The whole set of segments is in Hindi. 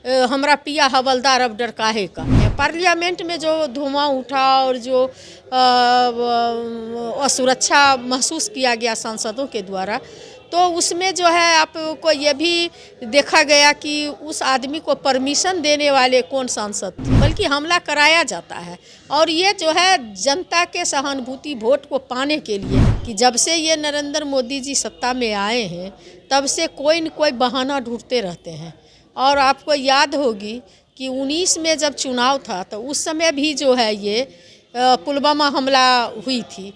हमरा पिया हवलदार अब डर काहे का। पार्लियामेंट में जो धुआं उठा और जो असुरक्षा महसूस किया गया सांसदों के द्वारा, तो उसमें जो है आपको ये भी देखा गया कि उस आदमी को परमिशन देने वाले कौन सांसद थे, बल्कि हमला कराया जाता है। और ये जो है जनता के सहानुभूति वोट को पाने के लिए कि जब से ये नरेंद्र मोदी जी सत्ता में आए हैं तब से कोई न कोई बहाना ढूंढते रहते हैं। और आपको याद होगी कि 19 में जब चुनाव था तो उस समय भी जो है ये पुलवामा हमला हुई थी।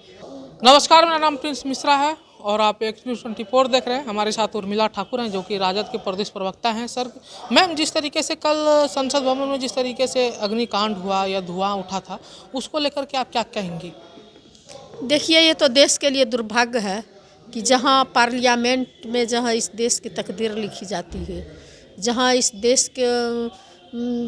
नमस्कार, मेरा नाम प्रिंस मिश्रा है और आप X24 देख रहे हैं। हमारे साथ उर्मिला ठाकुर हैं जो कि राजद के प्रदेश प्रवक्ता हैं। सर मैम, जिस तरीके से कल संसद भवन में जिस तरीके से अग्निकांड हुआ या धुआं उठा था, उसको लेकर के आप क्या कहेंगी? देखिए, ये तो देश के लिए दुर्भाग्य है कि जहां पार्लियामेंट में जहां इस देश की तकदीर लिखी जाती है, जहां इस देश के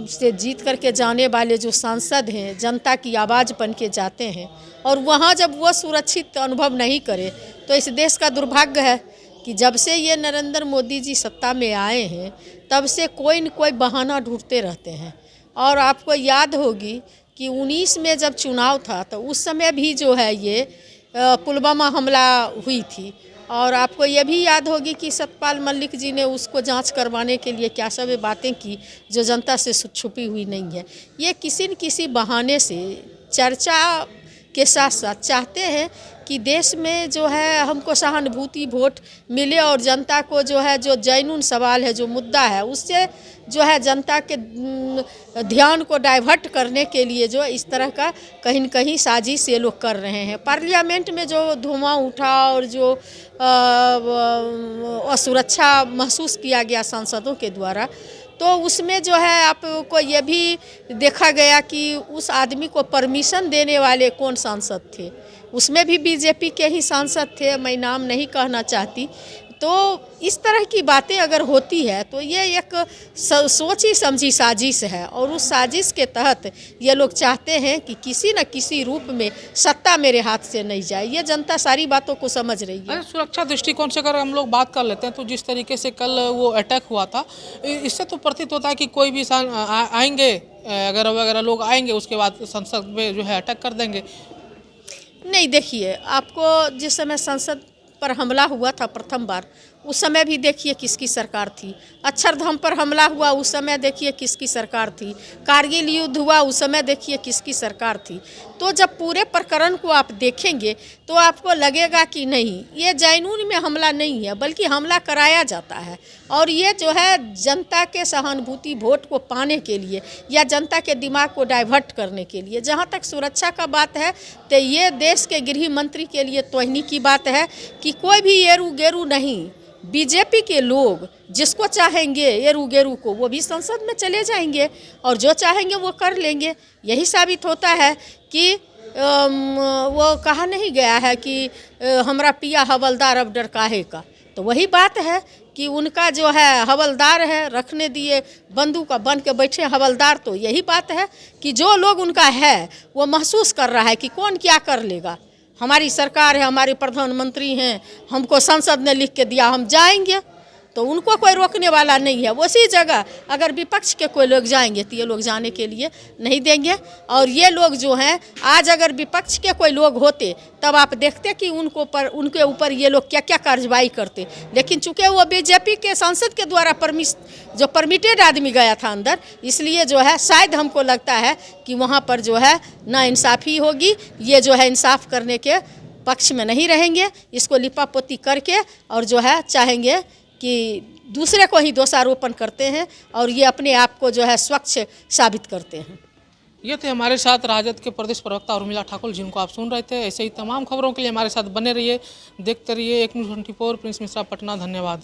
से जीत करके जाने वाले जो सांसद हैं जनता की आवाज़ बन के जाते हैं और वहाँ जब वो सुरक्षित अनुभव नहीं करे तो इस देश का दुर्भाग्य है कि जब से ये नरेंद्र मोदी जी सत्ता में आए हैं तब से कोई न कोई बहाना ढूंढते रहते हैं। और आपको याद होगी कि 19 में जब चुनाव था तो उस समय भी जो है ये पुलवामा हमला हुई थी। और आपको ये भी याद होगी कि सतपाल मलिक जी ने उसको जांच करवाने के लिए क्या सब बातें की जो जनता से छुपी हुई नहीं है। ये किसी न किसी बहाने से चर्चा के साथ साथ चाहते हैं कि देश में जो है हमको सहानुभूति वोट मिले और जनता को जो है जो जैनून सवाल है, जो मुद्दा है, उससे जो है जनता के ध्यान को डाइवर्ट करने के लिए जो इस तरह का कहीं न कहीं साजिश ये लोग कर रहे हैं। पार्लियामेंट में जो धुआं उठा और जो असुरक्षा महसूस किया गया सांसदों के द्वारा, तो उसमें जो है आपको ये भी देखा गया कि उस आदमी को परमिशन देने वाले कौन सांसद थे। उसमें भी बीजेपी के ही सांसद थे, मैं नाम नहीं कहना चाहती। तो इस तरह की बातें अगर होती है तो ये एक सोची समझी साजिश है और उस साजिश के तहत ये लोग चाहते हैं कि किसी न किसी रूप में सत्ता मेरे हाथ से नहीं जाए। ये जनता सारी बातों को समझ रही है। सुरक्षा दृष्टिकोण से अगर हम लोग बात कर लेते हैं तो जिस तरीके से कल वो अटैक हुआ था, इससे तो प्रतीत होता है कि कोई भी आएंगे, अगर वगैरह लोग आएंगे उसके बाद संसद में जो है अटैक कर देंगे। नहीं, देखिए, आपको जिस समय संसद पर हमला हुआ था प्रथम बार, उस समय भी देखिए किसकी सरकार थी। अक्षरधाम पर हमला हुआ उस समय देखिए किसकी सरकार थी। कारगिल युद्ध हुआ उस समय देखिए किसकी सरकार थी। तो जब पूरे प्रकरण को आप देखेंगे तो आपको लगेगा कि नहीं, ये जैनून में हमला नहीं है बल्कि हमला कराया जाता है। और ये जो है जनता के सहानुभूति वोट को पाने के लिए या जनता के दिमाग को डाइवर्ट करने के लिए। जहाँ तक सुरक्षा का बात है तो ये देश के गृह मंत्री के लिए तोहनी की बात है कि कोई भी एरू गेरू नहीं, बीजेपी के लोग जिसको चाहेंगे एरू गेरू को वो भी संसद में चले जाएंगे और जो चाहेंगे वो कर लेंगे। यही साबित होता है कि वो कहा नहीं गया है कि हमरा पिया हवलदार अब डर काहे का। तो वही बात है कि उनका जो है हवलदार है, रखने दिए बंदूक बन के बैठे हवलदार। तो यही बात है कि जो लोग उनका है वो महसूस कर रहा है कि कौन क्या कर लेगा। हमारी सरकार है, हमारे प्रधानमंत्री हैं, हमको संसद ने लिख के दिया, हम जाएंगे, तो उनको कोई रोकने वाला नहीं है। उसी जगह अगर विपक्ष के कोई लोग जाएंगे तो ये लोग जाने के लिए नहीं देंगे। और ये लोग जो हैं, आज अगर विपक्ष के कोई लोग होते तब आप देखते कि उनके ऊपर ये लोग क्या क्या कार्रवाई करते। लेकिन चूँकि वो बीजेपी के सांसद के द्वारा जो परमिटेड आदमी गया था अंदर, इसलिए जो है शायद हमको लगता है कि वहाँ पर जो है नाइंसाफ़ी होगी। ये जो है इंसाफ करने के पक्ष में नहीं रहेंगे, इसको लिपापोती करके और जो है चाहेंगे कि दूसरे को ही दोषारोपण करते हैं और ये अपने आप को जो है स्वच्छ साबित करते हैं। ये थे हमारे साथ राजद के प्रदेश प्रवक्ता उर्मिला ठाकुर, जिनको आप सुन रहे थे। ऐसे ही तमाम खबरों के लिए हमारे साथ बने रहिए, देखते रहिए X24। प्रिंस मिश्रा, पटना। धन्यवाद।